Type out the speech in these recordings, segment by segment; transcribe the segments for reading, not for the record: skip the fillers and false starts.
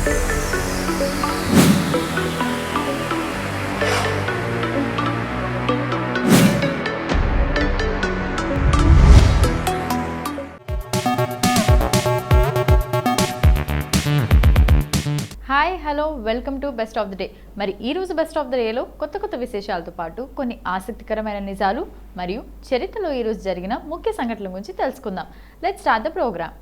Hi hello welcome to best of the day. మరి ఈరోజు best of the డేలో కొత్త విశేషాలతో పాటు కొన్ని ఆసక్తికరమైన నిజాలు మరియు చరిత్రలో ఈరోజు జరిగిన ముఖ్య సంఘటనల గురించి తెలుసుకుందాం. Let's start the programme.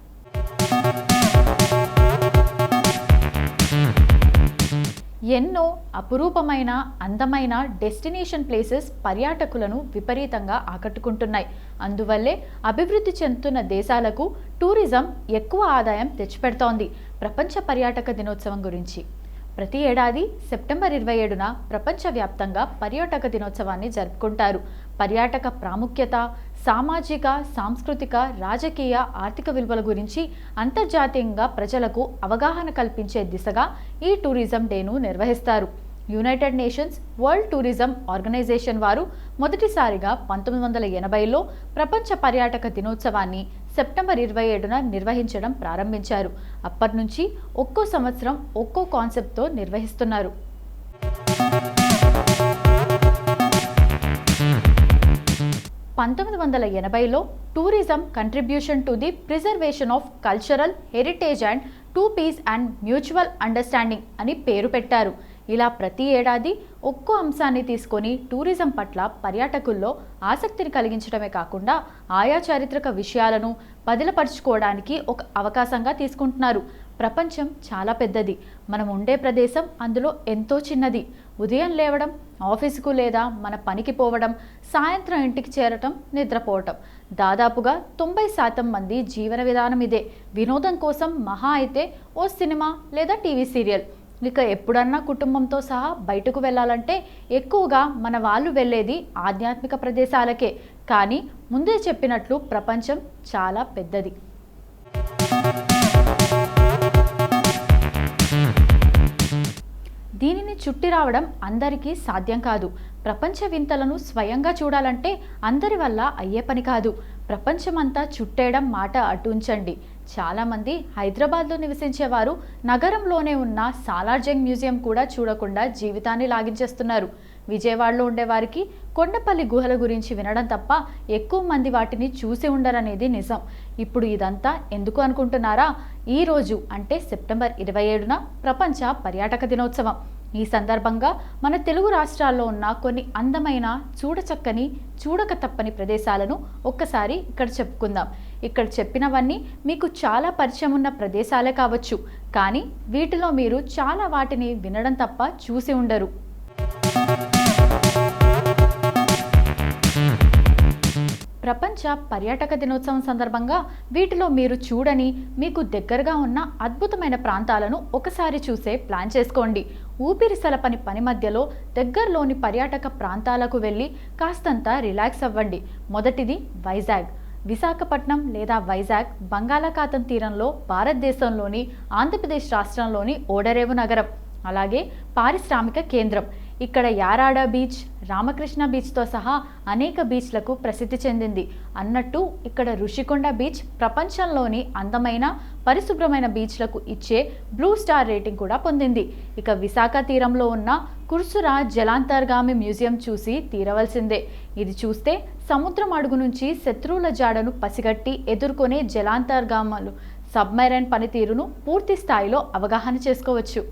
ఎన్నో అపురూపమైన అందమైన డెస్టినేషన్ ప్లేసెస్ పర్యాటకులను విపరీతంగా ఆకట్టుకుంటున్నాయి. అందువల్లే అభివృద్ధి చెందుతున్న దేశాలకు టూరిజం ఎక్కువ ఆదాయం తెచ్చిపెడుతోంది. ప్రపంచ పర్యాటక దినోత్సవం గురించి ప్రతి ఏడాది సెప్టెంబర్ 27న ప్రపంచవ్యాప్తంగా పర్యాటక దినోత్సవాన్ని జరుపుకుంటారు. పర్యాటక ప్రాముఖ్యత, సామాజిక, సాంస్కృతిక, రాజకీయ, ఆర్థిక విలువల గురించి అంతర్జాతీయంగా ప్రజలకు అవగాహన కల్పించే దిశగా ఈ టూరిజం డేను నిర్వహిస్తారు. United Nations World Tourism Organisation వారు మొదటిసారిగా 1980లో ప్రపంచ పర్యాటక దినోత్సవాన్ని సెప్టెంబర్ 27న నిర్వహించడం ప్రారంభించారు. అప్పటి నుంచి ఒక్కో సంవత్సరం ఒక్కో కాన్సెప్ట్తో నిర్వహిస్తున్నారు. 1980లో tourism contribution to the preservation of cultural heritage and to peace and mutual understanding అని పేరు పెట్టారు. ఇలా ప్రతి ఏడాది ఒక్కో అంశాన్ని తీసుకొని టూరిజం పట్ల పర్యాటకుల్లో ఆసక్తిని కలిగించడమే కాకుండా ఆయా చారిత్రక విషయాలను బదిలపరుచుకోవడానికి ఒక అవకాశంగా తీసుకుంటున్నారు. ప్రపంచం చాలా పెద్దది, మనం ఉండే ప్రదేశం అందులో ఎంతో చిన్నది. ఉదయం లేవడం, ఆఫీసుకు లేదా మన పనికి పోవడం, సాయంత్రం ఇంటికి చేరటం, నిద్రపోవటం, దాదాపుగా 90% మంది జీవన విధానం ఇదే. వినోదం కోసం మహా అయితే ఓ సినిమా లేదా టీవీ సీరియల్. ఇక ఎప్పుడన్నా కుటుంబంతో సహా బయటకు వెళ్ళాలంటే ఎక్కువగా మన వాళ్ళు వెళ్ళేది ఆధ్యాత్మిక ప్రదేశాలకే. కానీ ముందే చెప్పినట్లు ప్రపంచం చాలా పెద్దది. దీనిని చుట్టి రావడం అందరికీ సాధ్యం కాదు. ప్రపంచ వింతలను స్వయంగా చూడాలంటే అందరి వల్ల అయ్యే పని కాదు. ప్రపంచమంతా చుట్టేయడం మాట అటు ఉంచండి. చాలామంది హైదరాబాద్లో నివసించేవారు నగరంలోనే ఉన్న సాలార్జంగ్ మ్యూజియం కూడా చూడకుండా జీవితాన్ని లాగించేస్తున్నారు. విజయవాడలో ఉండేవారికి కొండపల్లి గుహల గురించి వినడం తప్ప ఎక్కువ మంది వాటిని చూసి ఉండరనేది నిజం. ఇప్పుడు ఇదంతా ఎందుకు అనుకుంటున్నారా? ఈరోజు అంటే సెప్టెంబర్ 27న ప్రపంచ పర్యాటక దినోత్సవం. ఈ సందర్భంగా మన తెలుగు రాష్ట్రాల్లో ఉన్న కొన్ని అందమైన, చూడచక్కని, చూడక తప్పని ప్రదేశాలను ఒక్కసారి ఇక్కడ చెప్పుకుందాం. ఇక్కడ చెప్పినవన్నీ మీకు చాలా పరిచయం ఉన్న ప్రదేశాలే కావచ్చు, కానీ వీటిలో మీరు చాలా వాటిని వినడం తప్ప చూసి ఉండరు. ప్రపంచ పర్యాటక దినోత్సవం సందర్భంగా వీటిలో మీరు చూడని, మీకు దగ్గరగా ఉన్న అద్భుతమైన ప్రాంతాలను ఒకసారి చూసే ప్లాన్ చేసుకోండి. ఊపిరి సలపని పని మధ్యలో దగ్గరలోని పర్యాటక ప్రాంతాలకు వెళ్ళి కాస్తంత రిలాక్స్ అవ్వండి. మొదటిది వైజాగ్. విశాఖపట్నం లేదా వైజాగ్ బంగాళాఖాతం తీరంలో భారతదేశంలోని ఆంధ్రప్రదేశ్ రాష్ట్రంలోని ఓడరేవు నగరం, అలాగే పారిశ్రామిక కేంద్రం. ఇక్కడ యారాడ బీచ్, రామకృష్ణ బీచ్తో సహా అనేక బీచ్లకు ప్రసిద్ధి చెందింది. అన్నట్టు ఇక్కడ ఋషికొండ బీచ్ ప్రపంచంలోని అందమైన, పరిశుభ్రమైన బీచ్లకు ఇచ్చే బ్లూ స్టార్ రేటింగ్ కూడా పొందింది. ఇక విశాఖ తీరంలో ఉన్న కుర్సురా జలాంతర్గామి మ్యూజియం చూసి తీరవలసిందే. ఇది చూస్తే సముద్రం అడుగు నుంచి శత్రువుల జాడను పసిగట్టి ఎదుర్కొనే జలాంతర్గాములు సబ్మెరైన్ పనితీరును పూర్తి స్థాయిలో అవగాహన చేసుకోవచ్చు.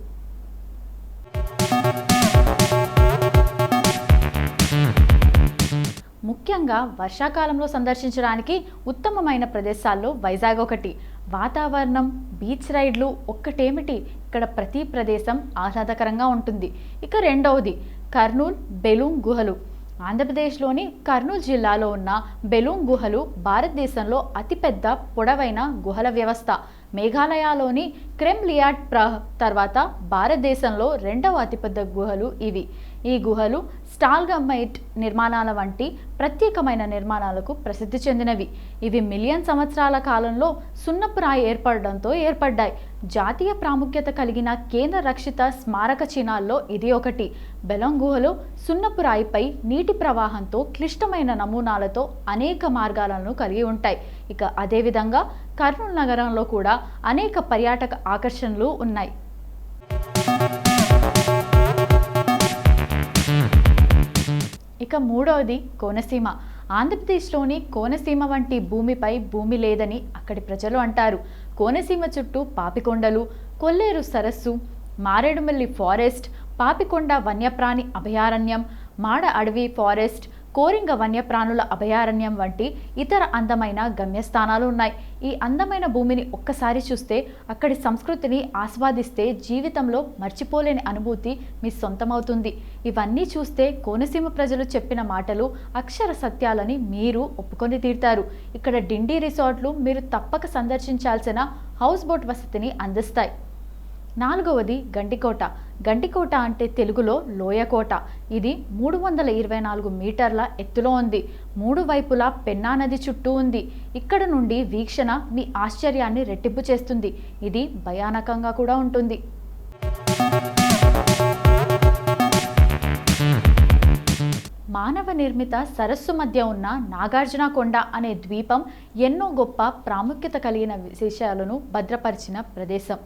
ముఖ్యంగా వర్షాకాలంలో సందర్శించడానికి ఉత్తమమైన ప్రదేశాల్లో వైజాగ్ ఒకటి. వాతావరణం, బీచ్ రైడ్లు ఒక్కటేమిటి, ఇక్కడ ప్రతి ప్రదేశం ఆహ్లాదకరంగా ఉంటుంది. ఇక రెండవది కర్నూల్ బెలూమ్ గుహలు. ఆంధ్రప్రదేశ్లోని కర్నూలు జిల్లాలో ఉన్న బెలూమ్ గుహలు భారతదేశంలో అతిపెద్ద పొడవైన గుహల వ్యవస్థ. మేఘాలయలోని క్రెమ్లియాట్ తర్వాత భారతదేశంలో రెండవ అతిపెద్ద గుహలు ఇవి. ఈ గుహలు స్టాల్గమైట్ నిర్మాణాల వంటి ప్రత్యేకమైన నిర్మాణాలకు ప్రసిద్ధి చెందినవి. ఇవి మిలియన్ సంవత్సరాల కాలంలో సున్నపు రాయి ఏర్పడడంతో ఏర్పడ్డాయి. జాతీయ ప్రాముఖ్యత కలిగిన కేంద్ర రక్షిత స్మారక చిహ్నాల్లో ఇది ఒకటి. బెలూమ్ గుహలు సున్నపు రాయిపై నీటి ప్రవాహంతో క్లిష్టమైన నమూనాలతో అనేక మార్గాలను కలిగి ఉంటాయి. ఇక అదేవిధంగా కర్నూలు నగరంలో కూడా అనేక పర్యాటక ఆకర్షణలు ఉన్నాయి. ఇక మూడవది కోనసీమ. ఆంధ్రప్రదేశ్లోని కోనసీమ వంటి భూమిపై భూమి లేదని అక్కడి ప్రజలు అంటారు. కోనసీమ చుట్టూ పాపికొండలు, కొల్లేరు సరస్సు, మారేడుమిల్లి ఫారెస్ట్, పాపికొండ వన్యప్రాణి అభయారణ్యం, మాడ అడవి ఫారెస్ట్, కోరింగ వన్యప్రాణుల అభయారణ్యం వంటి ఇతర అందమైన గమ్యస్థానాలు ఉన్నాయి. ఈ అందమైన భూమిని ఒక్కసారి చూస్తే, అక్కడి సంస్కృతిని ఆస్వాదిస్తే జీవితంలో మర్చిపోలేని అనుభూతి మీ సొంతమవుతుంది. ఇవన్నీ చూస్తే కోనసీమ ప్రజలు చెప్పిన మాటలు అక్షర సత్యాలని మీరు ఒప్పుకొని తీరుతారు. ఇక్కడ డిండి రిసార్ట్లు మీరు తప్పక సందర్శించాల్సిన హౌస్ బోట్ వసతిని అందిస్తాయి. నాలుగవది గండికోట. గండికోట అంటే తెలుగులో లోయకోట. ఇది 324 మీటర్ల ఎత్తులో ఉంది. 3 వైపులా పెన్నా నది చుట్టూ ఉంది. ఇక్కడ నుండి వీక్షణ మీ ఆశ్చర్యాన్ని రెట్టింపు చేస్తుంది. ఇది భయానకంగా కూడా ఉంటుంది. మానవ నిర్మిత సరస్సు మధ్య ఉన్న నాగార్జునకొండ అనే ద్వీపం ఎన్నో గొప్ప ప్రాముఖ్యత కలిగిన విశేషాలను భద్రపరిచిన ప్రదేశం.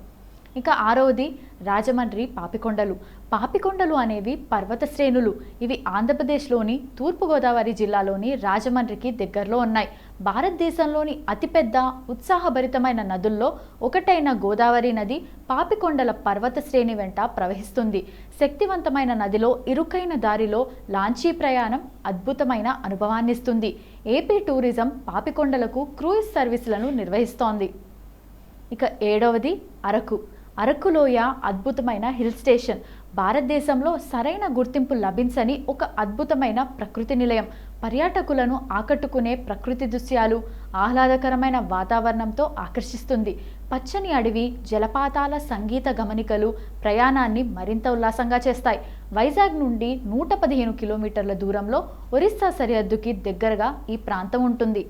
ఇక ఆరవది రాజమండ్రి పాపికొండలు. పాపికొండలు అనేవి పర్వత శ్రేణులు. ఇవి ఆంధ్రప్రదేశ్లోని తూర్పుగోదావరి జిల్లాలోని రాజమండ్రికి దగ్గరలో ఉన్నాయి. భారతదేశంలోని అతిపెద్ద ఉత్సాహభరితమైన నదుల్లో ఒకటైన గోదావరి నది పాపికొండల పర్వత శ్రేణి వెంట ప్రవహిస్తుంది. శక్తివంతమైన నదిలో ఇరుకైన దారిలో లాంచీ ప్రయాణం అద్భుతమైన అనుభవాన్నిస్తుంది. ఏపీ టూరిజం పాపికొండలకు క్రూయిజ్ సర్వీసులను నిర్వహిస్తోంది. ఇక ఏడవది అరకు. అరకులోయ అద్భుతమైన హిల్ స్టేషన్. భారతదేశంలో సరైన గుర్తింపు లభించని ఒక అద్భుతమైన ప్రకృతి నిలయం. పర్యాటకులను ఆకట్టుకునే ప్రకృతి దృశ్యాలు, ఆహ్లాదకరమైన వాతావరణంతో ఆకర్షిస్తుంది. పచ్చని అడవి, జలపాతాల సంగీత గమనికలు ప్రయాణాన్ని మరింత ఉల్లాసంగా చేస్తాయి. వైజాగ్ నుండి 115 కిలోమీటర్ల దూరంలో ఒరిస్సా సరిహద్దుకి దగ్గరగా ఈ ప్రాంతం ఉంటుంది.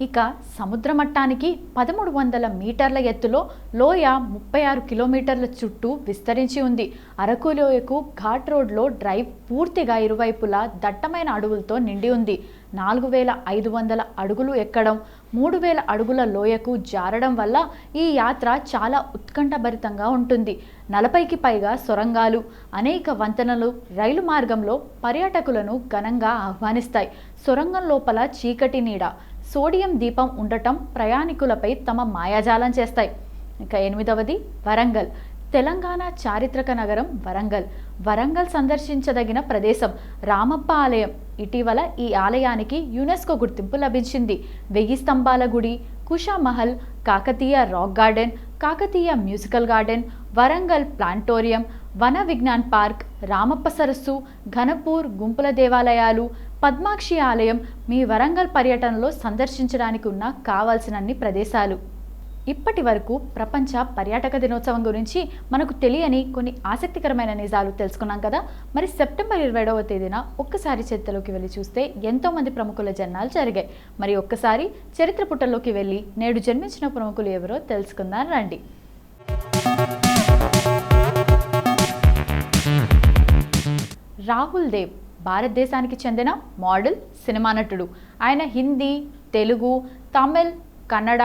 ఇక సముద్ర మట్టానికి 1300 మీటర్ల ఎత్తులో లోయ 36 కిలోమీటర్ల చుట్టూ విస్తరించి ఉంది. అరకు లోయకు ఘాట్ రోడ్లో డ్రైవ్ పూర్తిగా ఇరువైపులా దట్టమైన అడవులతో నిండి ఉంది. 4500 అడుగులు ఎక్కడం, 3000 అడుగుల లోయకు జారడం వల్ల ఈ యాత్ర చాలా ఉత్కంఠభరితంగా ఉంటుంది. 40కి పైగా సొరంగాలు, అనేక వంతెనలు రైలు మార్గంలో పర్యాటకులను ఘనంగా ఆహ్వానిస్తాయి. సొరంగం లోపల చీకటి నీడ, సోడియం దీపం ఉండటం ప్రయాణికులపై తమ మాయాజాలం చేస్తాయి. ఇక 8వది వరంగల్. తెలంగాణ చారిత్రక నగరం వరంగల్. వరంగల్ సందర్శించదగిన ప్రదేశం. రామప్ప ఆలయం. ఇటీవల ఈ ఆలయానికి యునెస్కో గుర్తింపు లభించింది. 1000 స్తంభాల గుడి, Kushmahal, Kakatiya rock garden, Kakatiya musical garden, Warangal planetarium, Vana Vigyan park, Ramappa సరస్సు, ఘనపూర్ గుంపుల దేవాలయాలు, పద్మాక్షి ఆలయం మీ వరంగల్ పర్యటనలో సందర్శించడానికి ఉన్న కావాల్సినన్ని ప్రదేశాలు. ఇప్పటి వరకు ప్రపంచ పర్యాటక దినోత్సవం గురించి మనకు తెలియని కొన్ని ఆసక్తికరమైన నిజాలు తెలుసుకున్నాం కదా. మరి సెప్టెంబర్ 27వ తేదీన ఒక్కసారి చరిత్రలోకి వెళ్ళి చూస్తే ఎంతోమంది ప్రముఖుల జన్మాలు జరిగాయి. మరి ఒక్కసారి చరిత్ర పుటల్లోకి వెళ్ళి నేడు జన్మించిన ప్రముఖులు ఎవరో తెలుసుకుందాం రండి. రాహుల్ దేవ్ భారతదేశానికి చెందిన మోడల్, సినిమా నటుడు. ఆయన హిందీ, తెలుగు, తమిళ్, కన్నడ,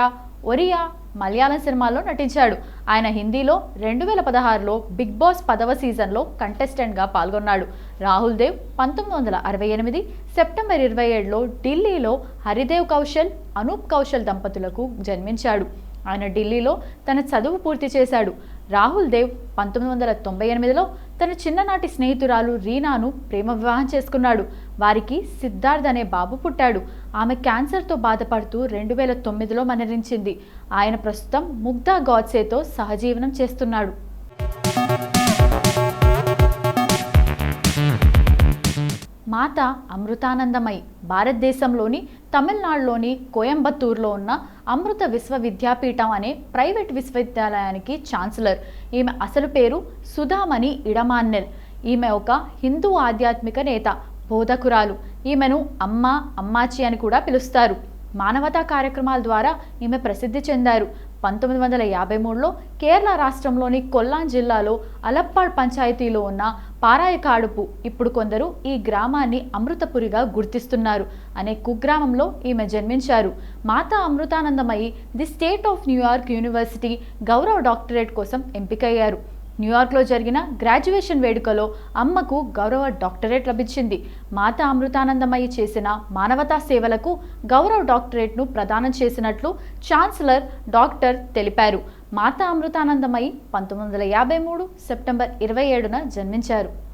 ఒరియా, మలయాళం సినిమాల్లో నటించాడు. ఆయన హిందీలో 2016లో బిగ్ బాస్ 10వ సీజన్లో కంటెస్టెంట్గా పాల్గొన్నాడు. రాహుల్ దేవ్ 1968 సెప్టెంబర్ 27లో ఢిల్లీలో హరిదేవ్ కౌశల్, అనూప్ కౌశల్ దంపతులకు జన్మించాడు. ఆయన ఢిల్లీలో తన చదువు పూర్తి చేశాడు. రాహుల్ దేవ్ 1998లో తన చిన్ననాటి స్నేహితురాలు రీనాను ప్రేమ వివాహం చేసుకున్నాడు. వారికి సిద్ధార్థ్ అనే బాబు పుట్టాడు. ఆమె క్యాన్సర్తో బాధపడుతూ 2009లో మరణించింది. ఆయన ప్రస్తుతం ముగ్ధా గాడ్సేతో సహజీవనం చేస్తున్నాడు. మాత అమృతానందమయి భారతదేశంలోని తమిళనాడులోని కోయంబత్తూరులో ఉన్న అమృత విశ్వవిద్యాపీఠం అనే ప్రైవేట్ విశ్వవిద్యాలయానికి ఛాన్సలర్. ఈమె అసలు పేరు సుధామణి ఇడమాన్నెల్. ఈమె ఒక హిందూ ఆధ్యాత్మిక నేత, బోధకురాలు. ఈమెను అమ్మ, అమ్మాచి అని కూడా పిలుస్తారు. మానవతా కార్యక్రమాల ద్వారా ఈమె ప్రసిద్ధి చెందారు. 1953లో కేరళ రాష్ట్రంలోని కొల్లాం జిల్లాలో అలప్పాడ్ పంచాయతీలో ఉన్న పారాయి కాడుపు. ఇప్పుడు కొందరు ఈ గ్రామాన్ని అమృతపురిగా గుర్తిస్తున్నారు. అనే కుగ్రామంలో ఈమె జన్మించారు. Mata Amritanandamayi the state of New York university గౌరవ డాక్టరేట్ కోసం ఎంపికయ్యారు. న్యూయార్క్లో జరిగిన గ్రాడ్యుయేషన్ వేడుకలో అమ్మకు గౌరవ డాక్టరేట్ లభించింది. మాతా అమృతానందమయి చేసిన మానవతా సేవలకు గౌరవ డాక్టరేట్ను ప్రదానం చేసినట్లు ఛాన్సలర్ డాక్టర్ తెలిపారు. మాతా అమృతానందమయి 1953 సెప్టెంబర్ 27న జన్మించారు.